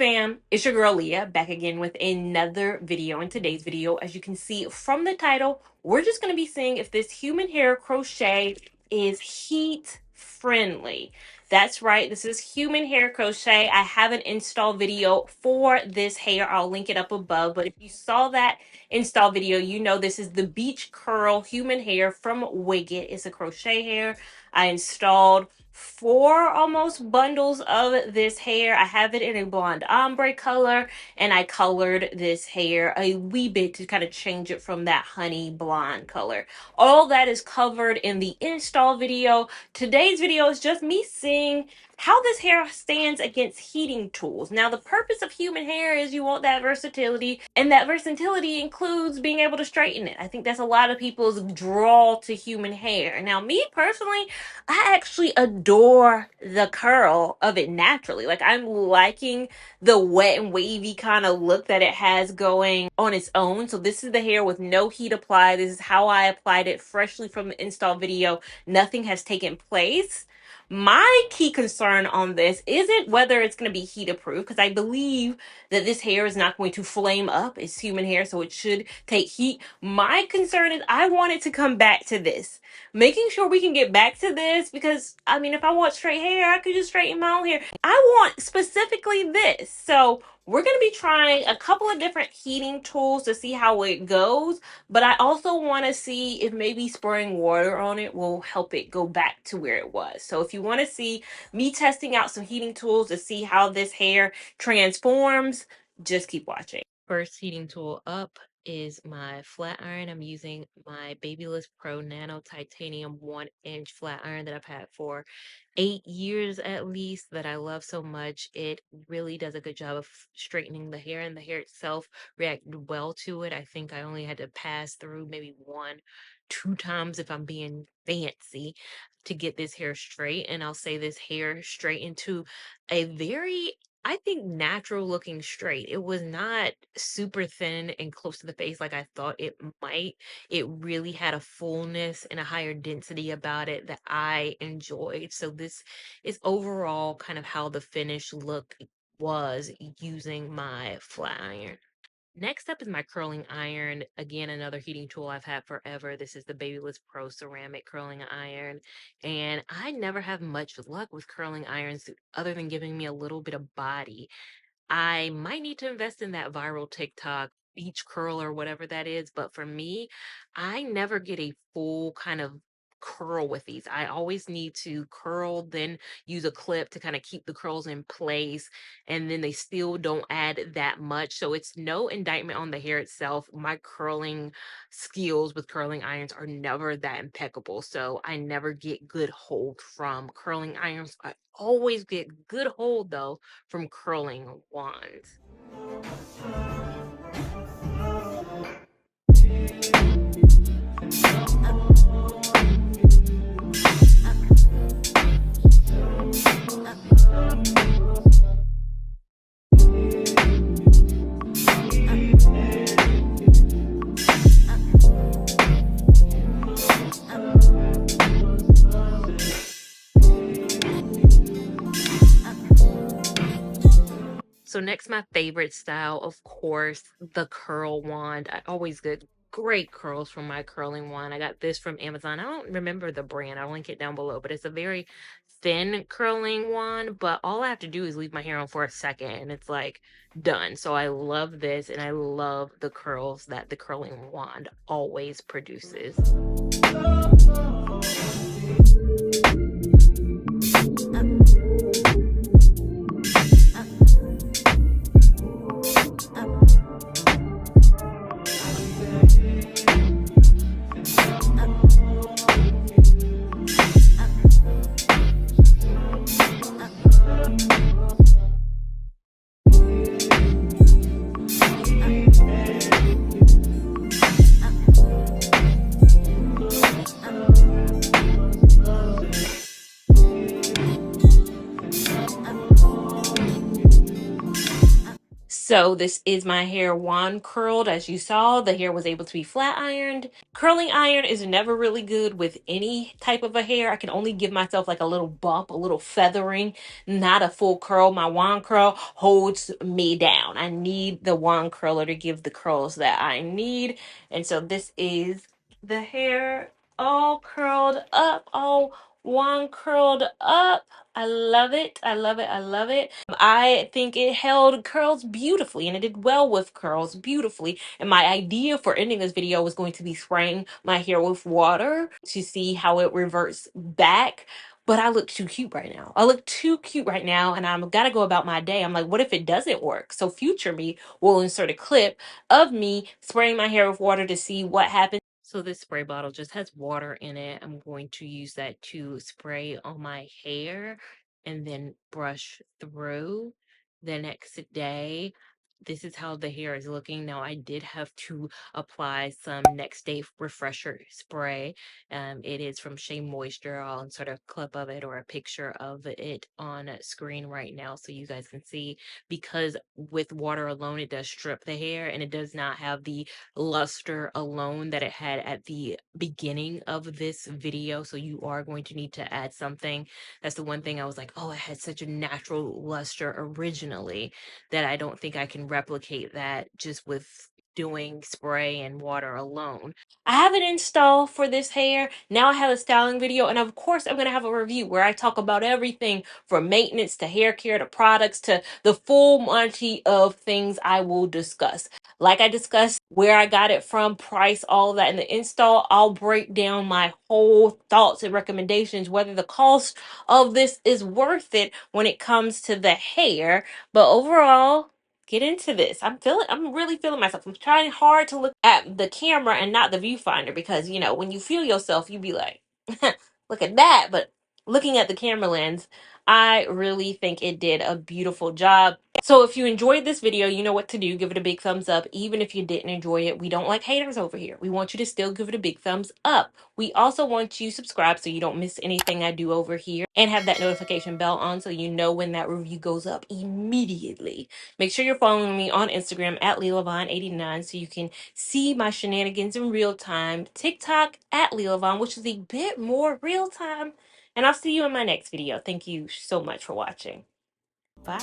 fam, it's your girl Leah back again with another video. In today's video, as you can see from the title, we're just going to be seeing if this human hair crochet is heat friendly. That's right, this is human hair crochet. I have an install video for this hair. I'll link it up above, but if you saw that install video, you know this is the Beach Curl human hair from Wiget. It's a crochet hair. I installed 4 almost bundles of this hair. I have it in a blonde ombre color, and I colored this hair a wee bit to kind of change it from that honey blonde color. All that is covered in the install video. Today's video is just me seeing how this hair stands against heating tools. Now, the purpose of human hair is you want that versatility, and that versatility includes being able to straighten it. I think that's a lot of people's draw to human hair. Now, me personally, I actually adore the curl of it naturally. Like, I'm liking the wet and wavy kind of look that it has going on its own. So this is the hair with no heat applied. This is how I applied it freshly from the install video. Nothing has taken place. My key concern on this isn't whether it's going to be heat approved, because I believe that this hair is not going to flame up. It's human hair, so it should take heat. My concern is I want it to come back to this. Making sure we can get back to this, because I mean, if I want straight hair, I could just straighten my own hair. I want specifically this. So we're going to be trying a couple of different heating tools to see how it goes, but I also want to see if maybe spraying water on it will help it go back to where it was. So if you want to see me testing out some heating tools to see how this hair transforms, just keep watching. First heating tool up is my flat iron. I'm using my Babyliss Pro Nano Titanium 1-inch flat iron that I've had for 8 years at least, that I love so much. It really does a good job of straightening the hair, and the hair itself reacted well to it. I think I only had to pass through maybe 2 times, if I'm being fancy, to get this hair straight. And I'll say this hair straight into a very, I think, natural looking straight. It was not super thin and close to the face like I thought it might. It really had a fullness and a higher density about it that I enjoyed. So this is overall kind of how the finished look was using my flat iron. Next up is my curling iron. Again, another heating tool I've had forever. This is the Babyliss Pro Ceramic Curling Iron. And I never have much luck with curling irons other than giving me a little bit of body. I might need to invest in that viral TikTok beach curl or whatever that is. But for me, I never get a full kind of curl with these. I always need to curl, then use a clip to kind of keep the curls in place. And then they still don't add that much. So it's no indictment on the hair itself. My curling skills with curling irons are never that impeccable. So I never get good hold from curling irons. I always get good hold though from curling wands. So next, my favorite style, of course, the curl wand. I always get great curls from my curling wand. I got this from Amazon. I don't remember the brand. I'll link it down below, but it's a very thin curling wand, but all I have to do is leave my hair on for a second and it's like done. So I love this, and I love the curls that the curling wand always produces. So this is my hair wand curled. As you saw, the hair was able to be flat ironed. Curling iron is never really good with any type of a hair. I can only give myself like a little bump, a little feathering, not a full curl. My wand curl holds me down. I need the wand curler to give the curls that I need. And so this is the hair all curled up, all wand curled up. I love it. I love it. I love it. I think it held curls beautifully and it did well with curls beautifully. And my idea for ending this video was going to be spraying my hair with water to see how it reverts back. But I look too cute right now. I look too cute right now, and I'm gotta go about my day. I'm like, what if it doesn't work? So future me will insert a clip of me spraying my hair with water to see what happens. So this spray bottle just has water in it. I'm going to use that to spray on my hair and then brush through the next day. This is how the hair is looking. Now, I did have to apply some next day refresher spray. It is from Shea Moisture. I'll insert a clip of it or a picture of it on screen right now so you guys can see, because with water alone it does strip the hair and it does not have the luster alone that it had at the beginning of this video. So you are going to need to add something. That's the one thing I was like, oh, it had such a natural luster originally that I don't think I can replicate that just with doing spray and water alone. I have it installed for this hair. Now I have a styling video, and of course I'm going to have a review where I talk about everything from maintenance to hair care to products to the full Monty of things I will discuss. Like I discussed where I got it from, price, all of that in the install. I'll break down my whole thoughts and recommendations, whether the cost of this is worth it when it comes to the hair. But overall, get into this. I'm really feeling myself. I'm trying hard to look at the camera and not the viewfinder because, you know, when you feel yourself, you be like, look at that. But looking at the camera lens, I really think it did a beautiful job. So if you enjoyed this video, you know what to do. Give it a big thumbs up. Even if you didn't enjoy it, we don't like haters over here. We want you to still give it a big thumbs up. We also want you to subscribe so you don't miss anything I do over here, and have that notification bell on so you know when that review goes up immediately. Make sure you're following me on Instagram at LeilaVon89 so you can see my shenanigans in real time. TikTok at LeilaVon, which is a bit more real time. And I'll see you in my next video. Thank you so much for watching. Bye.